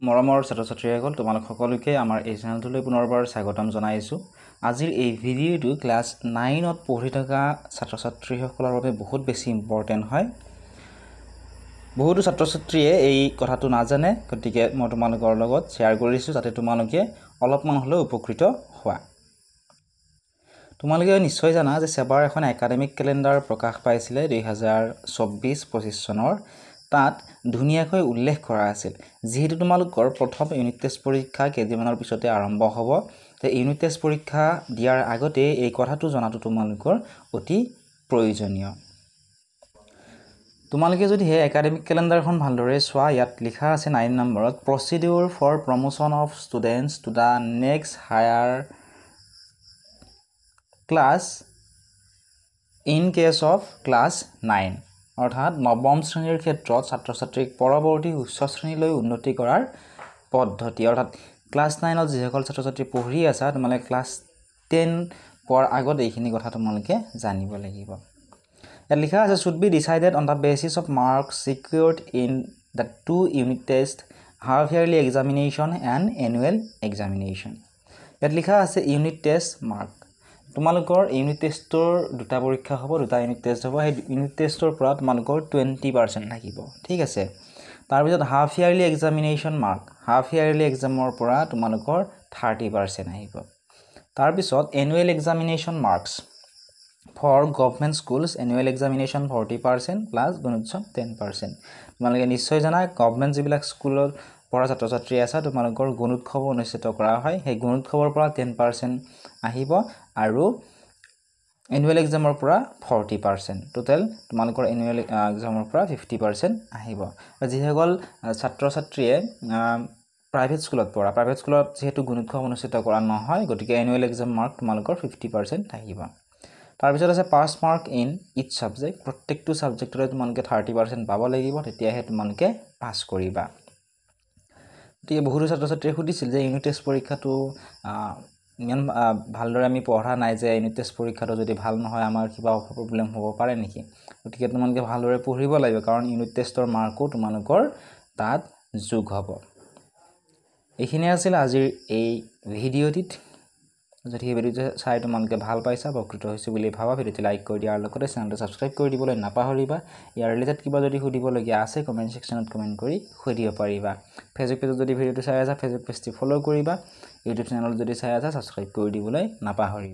মৰমৰ ছাত্ৰ-ছাত্ৰীসকল তোমালোক সকলোকে আমাৰ এই চেনেলটোলৈ পুনৰবাৰ স্বাগতম জনাইছোঁ। আজিৰ এই ভিডিঅ'টো ক্লাছ 9ত পঢ়ি থকা ছাত্ৰ-ছাত্ৰীসকলৰ বাবে বহুত বেছি ইম্পৰ্টেণ্ট হয়। বহুতো ছাত্ৰ-ছাত্ৰীয়ে এই কথাটো নাজানে, গতিকে মই তোমালোকৰ লগত শ্বেয়াৰ কৰিছোঁ যাতে তোমালোকে অলপমান হ'লেও উপকৃত হোৱা। তোমালোকে নিশ্চয় জানা যে সেবাৰ এখন একাডেমিক কেলেণ্ডাৰ প্ৰকাশ পাইছিলে 2024-25 চনৰ। তাত ধুনীয়াকৈ উল্লেখ কৰা আছিল যিহেতু তোমালোকৰ প্ৰথম ইউনিট টেষ্ট পৰীক্ষা কেইদিনমানৰ পিছতে আৰম্ভ হ'ব, তে ইউনিট টেষ্ট পৰীক্ষা দিয়াৰ আগতে এই কথাটো জনাটো তোমালোকৰ অতি প্ৰয়োজনীয়। তোমালোকে যদি এই একাডেমিক কেলেণ্ডাৰখন ভালদৰে চোৱা, ইয়াত লিখা আছে 9 নম্বৰত procedure for promotion of students to the next higher class in case of class 9, অৰ্থাৎ নৱম শ্ৰেণীৰ ক্ষেত্ৰত ছাত্ৰ-ছাত্ৰীক পৰৱৰ্তী উচ্চ শ্ৰেণীলৈ উন্নতি কৰাৰ পদ্ধতি। অৰ্থাৎ ক্লাছ 9ত যিসকল ছাত্ৰ-ছাত্ৰী পঢ়ি আছা, তোমালোকে ক্লাছ 10 পোৱাৰ আগত এইখিনি কথা তোমালোকে জানিব লাগিব। ইয়াত লিখা আছে শুড বি ডিচাইডেড on the basis of marks secured in the 2 unit test, half yearly examination and annual examination. ইয়াত লিখা আছে ইউনিট টেষ্ট মাৰ্ক। তোমালোকৰ ইউনিট টেষ্টৰ দুটা পৰীক্ষা হ'ব, দুটা ইউনিট টেষ্ট হ'ব। সেই ইউনিট টেষ্টৰ পৰা তোমালোকৰ 20% থাকিব, ঠিক আছে। তাৰপিছত half yearly examination marks, half yearly এক্সামৰ পৰা তোমালোকৰ 30% আহিব। তাৰপিছত annual examination marks for government schools, annual examination 40% plus Gunotsav 10%। তোমালোকে নিশ্চয় জানা গভৰ্ণমেণ্ট যিবিলাক স্কুলত পঢ়া ছাত্ৰ-ছাত্ৰী আছে, তোমালোকৰ গুণোৎসৱ অনুষ্ঠিত কৰা হয়। সেই গুণোৎসৱৰ পৰা 10% আহিব আৰু এনুৱেল এক্সামৰ পৰা 40%। টোটেল তোমালোকৰ এনুৱেল এক্সামৰ পৰা 50% আহিব। যিসকল ছাত্ৰ-ছাত্ৰীয়ে প্ৰাইভেট স্কুলত পঢ়া, প্ৰাইভেট স্কুলত যিহেতু গুণোৎসৱ অনুষ্ঠিত কৰা নহয়, গতিকে এনুৱেল এক্সাম মাৰ্ক তোমালোকৰ 50% থাকিব। তাৰপিছত আছে পাছ মাৰ্ক ইন ইচ ছাবজেক্ট, প্ৰত্যেকটো ছাবজেক্টৰে তোমালোকে 30% পাব লাগিব, তেতিয়াহে তোমালোকে পাছ কৰিবা। গতিকে বহুতো ছাত্ৰ-ছাত্ৰীয়ে সুধিছিল যে ইউনিট টেষ্ট পৰীক্ষাটো ইমান ভালদৰে আমি পঢ়া নাই, যে ইউনিট টেষ্ট পৰীক্ষাটো যদি ভাল নহয় আমাৰ কিবা প্ৰব্লেম হ'ব পাৰে নেকি? গতিকে তোমালোকে ভালদৰে পঢ়িব লাগিব, কাৰণ ইউনিট টেষ্টৰ মাৰ্কো তোমালোকৰ তাত যোগ হ'ব। এইখিনি আছিল আজিৰ এই ভিডিঅ'টিত। যদি এই ভিডিঅ'টো চাই তোমালোকে ভাল পাইছা, উপকৃত হৈছোঁ বুলি ভাবা, ভিডিঅ'টো লাইক কৰি দিয়াৰ লগতে চেনেলটো ছাবস্ক্ৰাইব কৰি দিবলৈ নাপাহৰিবা। ইয়াৰ ৰিলেটেড কিবা যদি সুধিবলগীয়া আছে কমেণ্ট ছেকশ্যনত কমেণ্ট কৰি সুধিব পাৰিবা। ফেচবুক পেজত যদি ভিডিঅ'টো চাই আছা, ফেচবুক পেজটো ফ'ল' কৰিবা। ইউটিউব চেনেলত যদি চাই আছা, ছাবস্ক্ৰাইব কৰি দিবলৈ নাপাহৰিবা।